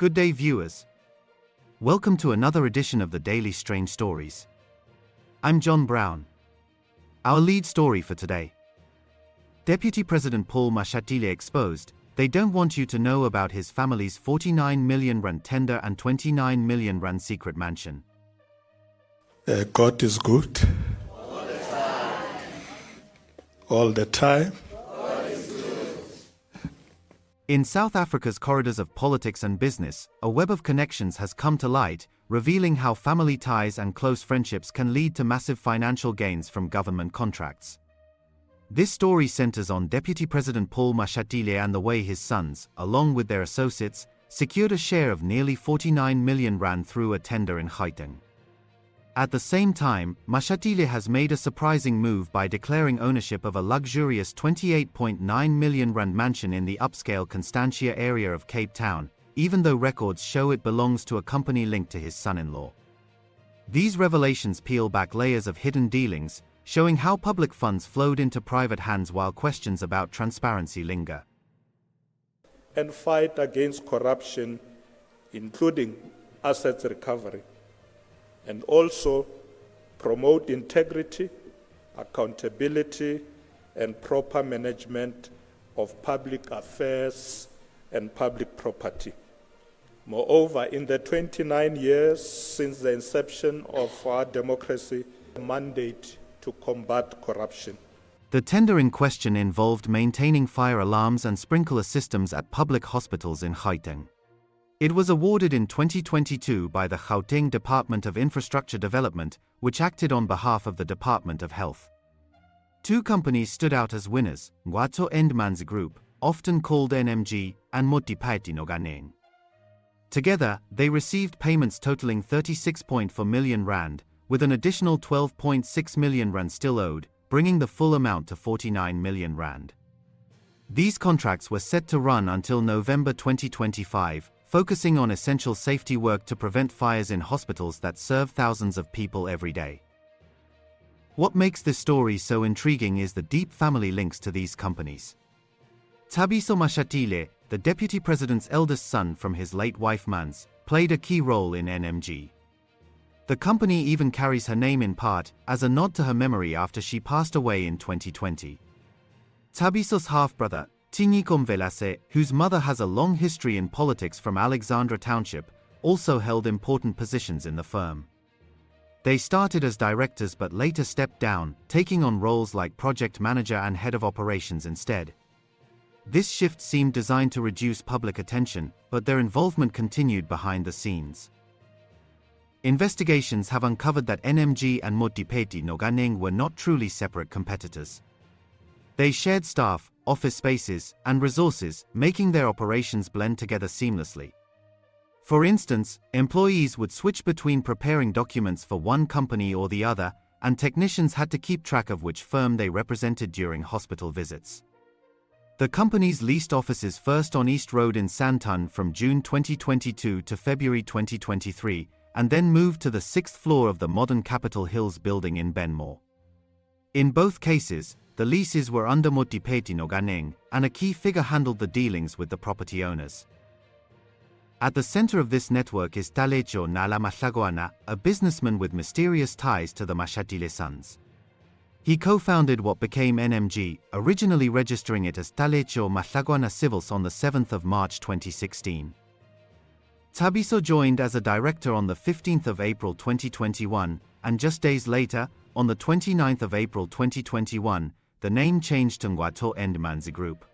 Good day, viewers. Welcome to another edition of the Daily Strange Stories. I'm John Brown. Our lead story for today. Deputy President Paul Mashatile exposed, they don't want you to know about his family's 49 million rand tender and 29 million rand secret mansion. God is good. All the time. All the time. In South Africa's corridors of politics and business, a web of connections has come to light, revealing how family ties and close friendships can lead to massive financial gains from government contracts. This story centers on Deputy President Paul Mashatile and the way his sons, along with their associates, secured a share of nearly 49 million rand through a tender in Gauteng. At the same time, Mashatile has made a surprising move by declaring ownership of a luxurious 28.9 million rand mansion in the upscale Constantia area of Cape Town, even though records show it belongs to a company linked to his son-in-law. These revelations peel back layers of hidden dealings, showing how public funds flowed into private hands while questions about transparency linger. And fight against corruption, including assets recovery. And also promote integrity, accountability, and proper management of public affairs and public property. Moreover, in the 29 years since the inception of our democracy, a mandate to combat corruption. The tender in question involved maintaining fire alarms and sprinkler systems at public hospitals in Gauteng. It was awarded in 2022 by the Gauteng Department of Infrastructure Development, which acted on behalf of the Department of Health. Two companies stood out as winners, Ngwato and Manzi Group, often called NMG, and Modipadi Nokaneng. Together, they received payments totaling 36.4 million rand, with an additional 12.6 million rand still owed, bringing the full amount to 49 million rand. These contracts were set to run until November 2025, focusing on essential safety work to prevent fires in hospitals that serve thousands of people every day. What makes this story so intriguing is the deep family links to these companies. Thabiso Mashatile, the Deputy President's eldest son from his late wife Manzi, played a key role in NMG. The company even carries her name in part, as a nod to her memory after she passed away in 2020. Thabiso's half-brother, Tinyiko Mvelase, whose mother has a long history in politics from Alexandra Township, also held important positions in the firm. They started as directors but later stepped down, taking on roles like project manager and head of operations instead. This shift seemed designed to reduce public attention, but their involvement continued behind the scenes. Investigations have uncovered that NMG and Modipadi Nokaneng were not truly separate competitors. They shared staff, office spaces, and resources, making their operations blend together seamlessly. For instance, employees would switch between preparing documents for one company or the other, and technicians had to keep track of which firm they represented during hospital visits. The companies leased offices first on East Road in Sandton from June 2022 to February 2023, and then moved to the 6th floor of the modern Capitol Hills building in Benmore. In both cases, the leases were under Modipadi Nokaneng, and a key figure handled the dealings with the property owners. At the center of this network is Thabiso Mashatile, a businessman with mysterious ties to the Mashatile sons. He co-founded what became NMG, originally registering it as Thabiso Mashatile Civils on the 7th of March 2016. Thabiso joined as a director on the 15th of April 2021, and just days later, on the 29th of April 2021, the name changed to Ngwato and Manzi Group.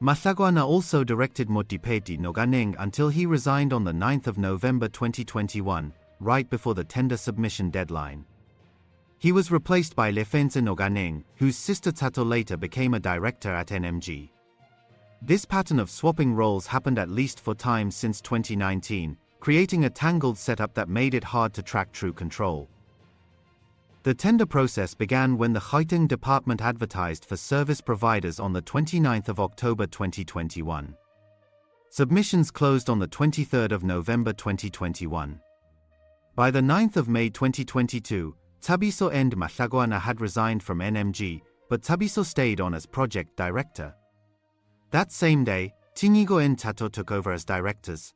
Mashatile also directed Modipadi Nokaneng until he resigned on the 9th of November 2021, right before the tender submission deadline. He was replaced by Mvelase Nokaneng, whose sister Tato later became a director at NMG. This pattern of swapping roles happened at least 4 times since 2019, creating a tangled setup that made it hard to track true control. The tender process began when the Gauteng department advertised for service providers on the 29th of October 2021. Submissions closed on the 23rd of November 2021. By the 9th of May 2022, Thabiso and Mashatile had resigned from NMG, but Thabiso stayed on as project director. That same day, Tinyiko and Tato took over as directors.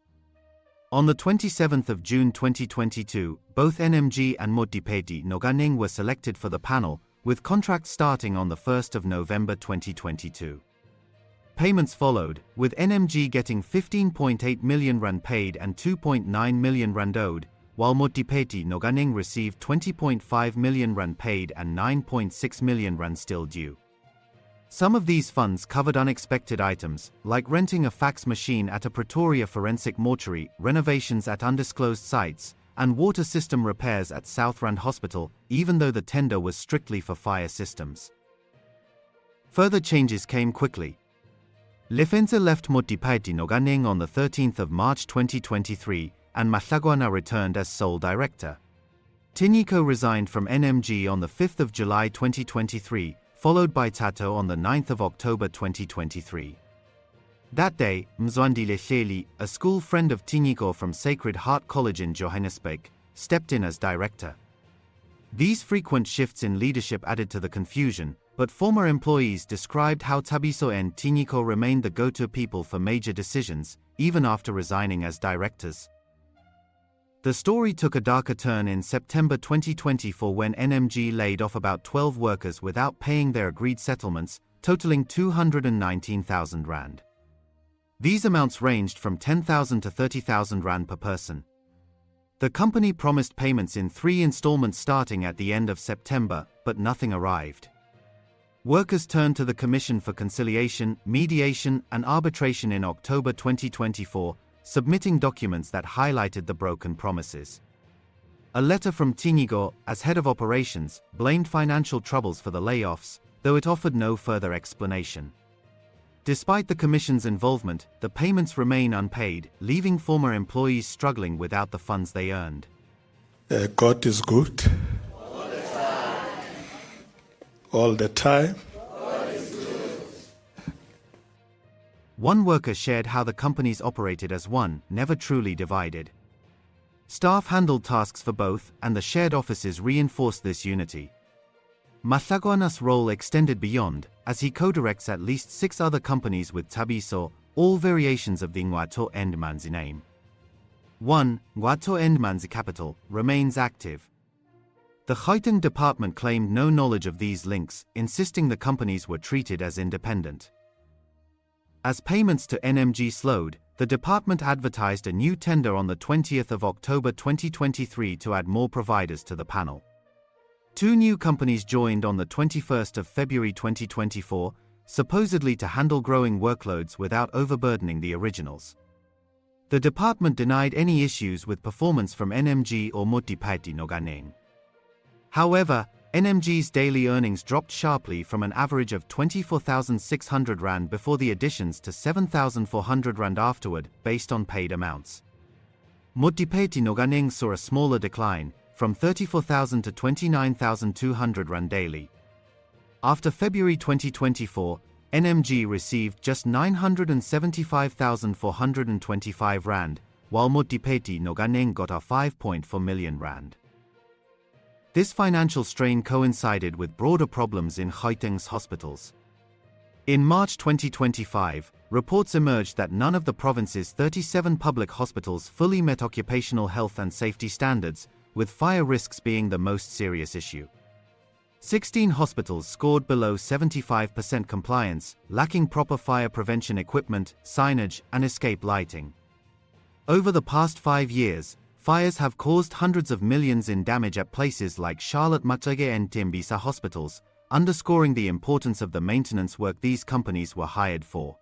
On the 27th of June 2022, both NMG and Modipadi Nokaneng were selected for the panel, with contracts starting on the 1st of November 2022. Payments followed, with NMG getting 15.8 million rand paid and 2.9 million rand owed, while Modipadi Nokaneng received 20.5 million rand paid and 9.6 million rand still due. Some of these funds covered unexpected items, like renting a fax machine at a Pretoria forensic mortuary, renovations at undisclosed sites, and water system repairs at South Rand Hospital, even though the tender was strictly for fire systems. Further changes came quickly. Lefenza left Modipadi Nokaneng on the 13th of March 2023, and Mahlagwana returned as sole director. Tinyiko resigned from NMG on the 5th of July 2023, followed by Tato on the 9th of October 2023. That day, Mzwandile Hleli, a school friend of Tinyiko from Sacred Heart College in Johannesburg, stepped in as director. These frequent shifts in leadership added to the confusion, but former employees described how Thabiso and Tinyiko remained the go-to people for major decisions, even after resigning as directors. The story took a darker turn in September 2024 when NMG laid off about 12 workers without paying their agreed settlements, totaling 219,000 rand. These amounts ranged from 10,000 to 30,000 rand per person. The company promised payments in 3 installments starting at the end of September, but nothing arrived. Workers turned to the Commission for Conciliation, Mediation, and Arbitration in October 2024, submitting documents that highlighted the broken promises. A letter from Tinyiko, as head of operations, blamed financial troubles for the layoffs, though it offered no further explanation. Despite the Commission's involvement, the payments remain unpaid, leaving former employees struggling without the funds they earned. God is good. All the time. One worker shared how the companies operated as one, never truly divided. Staff handled tasks for both, and the shared offices reinforced this unity. Mahlagwana's role extended beyond, as he co-directs at least 6 other companies with Thabiso, all variations of the Ngwato and Manzi name. 1. Ngwato and Manzi Capital remains active. The Gauteng department claimed no knowledge of these links, insisting the companies were treated as independent. As payments to NMG slowed, the department advertised a new tender on the 20th of October 2023 to add more providers to the panel. 2 new companies joined on the 21st of February 2024, supposedly to handle growing workloads without overburdening the originals. The department denied any issues with performance from NMG or Modipadi Nokaneng. However, NMG's daily earnings dropped sharply from an average of 24,600 rand before the additions to 7,400 rand afterward, based on paid amounts. Modipadi Nokaneng saw a smaller decline, from 34,000 to 29,200 rand daily. After February 2024, NMG received just 975,425 rand, while Modipadi Nokaneng got a 5.4 million rand. This financial strain coincided with broader problems in Gauteng's hospitals. In March 2025, reports emerged that none of the province's 37 public hospitals fully met occupational health and safety standards, with fire risks being the most serious issue. 16 hospitals scored below 75% compliance, lacking proper fire prevention equipment, signage, and escape lighting. Over the past 5 years, fires have caused hundreds of millions in damage at places like Charlotte Maxeke and Tembisa hospitals, underscoring the importance of the maintenance work these companies were hired for.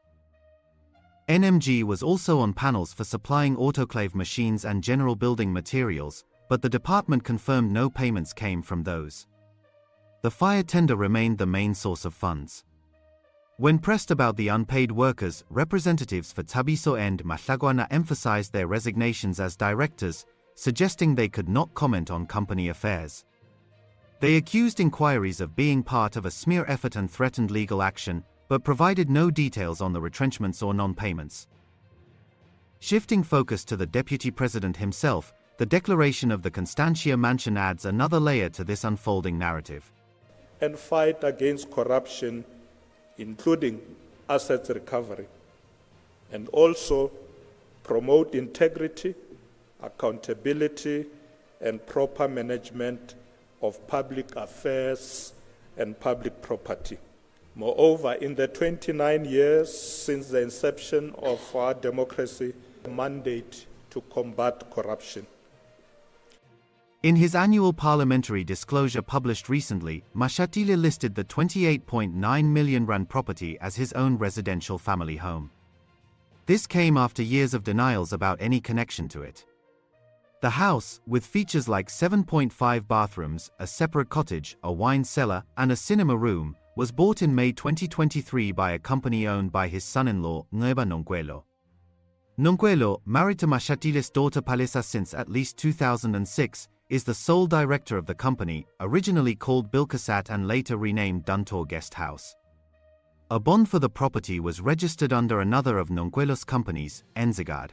NMG was also on panels for supplying autoclave machines and general building materials, but the department confirmed no payments came from those. The fire tender remained the main source of funds. When pressed about the unpaid workers, representatives for Thabiso and Mahlagwana emphasized their resignations as directors, suggesting they could not comment on company affairs. They accused inquiries of being part of a smear effort and threatened legal action, but provided no details on the retrenchments or non-payments. Shifting focus to the Deputy President himself, the declaration of the Constantia mansion adds another layer to this unfolding narrative. And fight against corruption, including assets recovery, and also promote integrity accountability, and proper management of public affairs and public property. Moreover, in the 29 years since the inception of our democracy, a mandate to combat corruption. In his annual parliamentary disclosure published recently, Mashatile listed the 28.9 million rand property as his own residential family home. This came after years of denials about any connection to it. The house, with features like 7.5 bathrooms, a separate cottage, a wine cellar, and a cinema room, was bought in May 2023 by a company owned by his son-in-law, Ngweba Nonkwelo. Nonkwelo, married to Mashatile's daughter Palesa since at least 2006, is the sole director of the company, originally called Bilkasat and later renamed Duntor Guest House. A bond for the property was registered under another of Nonkwelo's companies, Enzigard.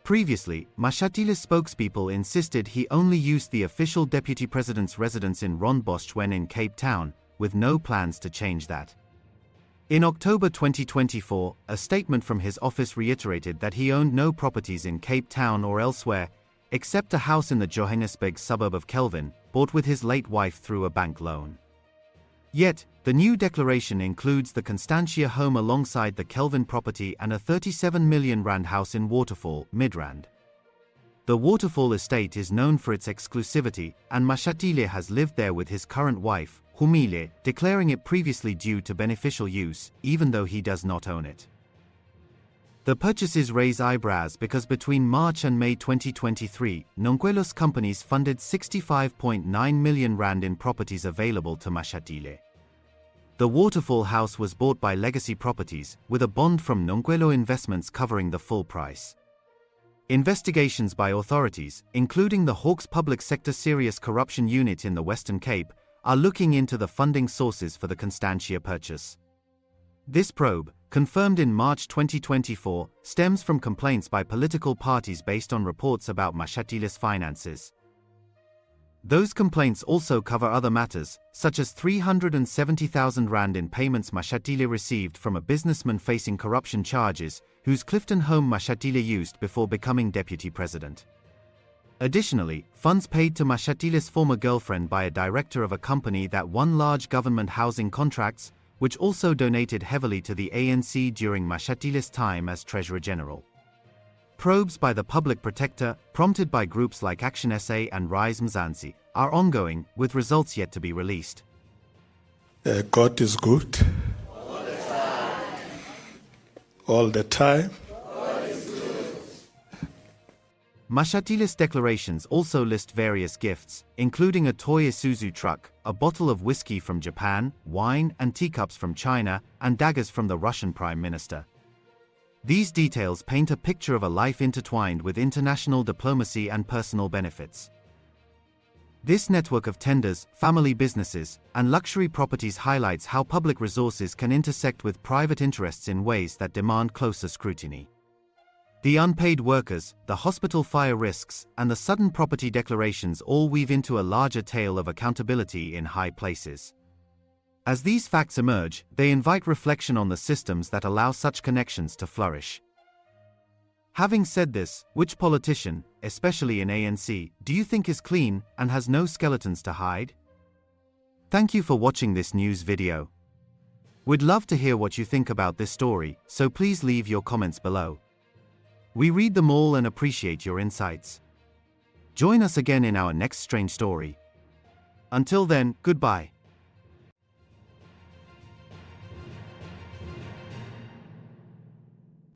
Previously, Mashatile's spokespeople insisted he only used the official deputy president's residence in Rondbosch when in Cape Town, with no plans to change that. In October 2024, a statement from his office reiterated that he owned no properties in Cape Town or elsewhere, except a house in the Johannesburg suburb of Kelvin, bought with his late wife through a bank loan. Yet, the new declaration includes the Constantia home alongside the Kelvin property and a 37 million rand house in Waterfall, Midrand. The Waterfall estate is known for its exclusivity, and Mashatile has lived there with his current wife, Humile, declaring it previously due to beneficial use, even though he does not own it. The purchases raise eyebrows because between March and May 2023, Nonkwelo's companies funded 65.9 million rand in properties available to Mashatile. The Waterfall house was bought by Legacy Properties, with a bond from Nonkwelo Investments covering the full price. Investigations by authorities, including the Hawks Public Sector Serious Corruption Unit in the Western Cape, are looking into the funding sources for the Constantia purchase. This probe, confirmed in March 2024, stems from complaints by political parties based on reports about Mashatile's finances. Those complaints also cover other matters, such as 370,000 rand in payments Mashatile received from a businessman facing corruption charges, whose Clifton home Mashatile used before becoming deputy president. Additionally, funds paid to Mashatile's former girlfriend by a director of a company that won large government housing contracts, which also donated heavily to the ANC during Mashatile's time as Treasurer General. Probes by the Public Protector, prompted by groups like Action SA and Rise Mzansi, are ongoing, with results yet to be released. God is good. All the time. Mashatile's declarations also list various gifts, including a toy Isuzu truck, a bottle of whiskey from Japan, wine and teacups from China, and daggers from the Russian Prime Minister. These details paint a picture of a life intertwined with international diplomacy and personal benefits. This network of tenders, family businesses, and luxury properties highlights how public resources can intersect with private interests in ways that demand closer scrutiny. The unpaid workers, the hospital fire risks, and the sudden property declarations all weave into a larger tale of accountability in high places. As these facts emerge, they invite reflection on the systems that allow such connections to flourish. Having said this, which politician, especially in ANC, do you think is clean and has no skeletons to hide? Thank you for watching this news video. We'd love to hear what you think about this story, so please leave your comments below. We read them all and appreciate your insights. Join us again in our next strange story. Until then, goodbye.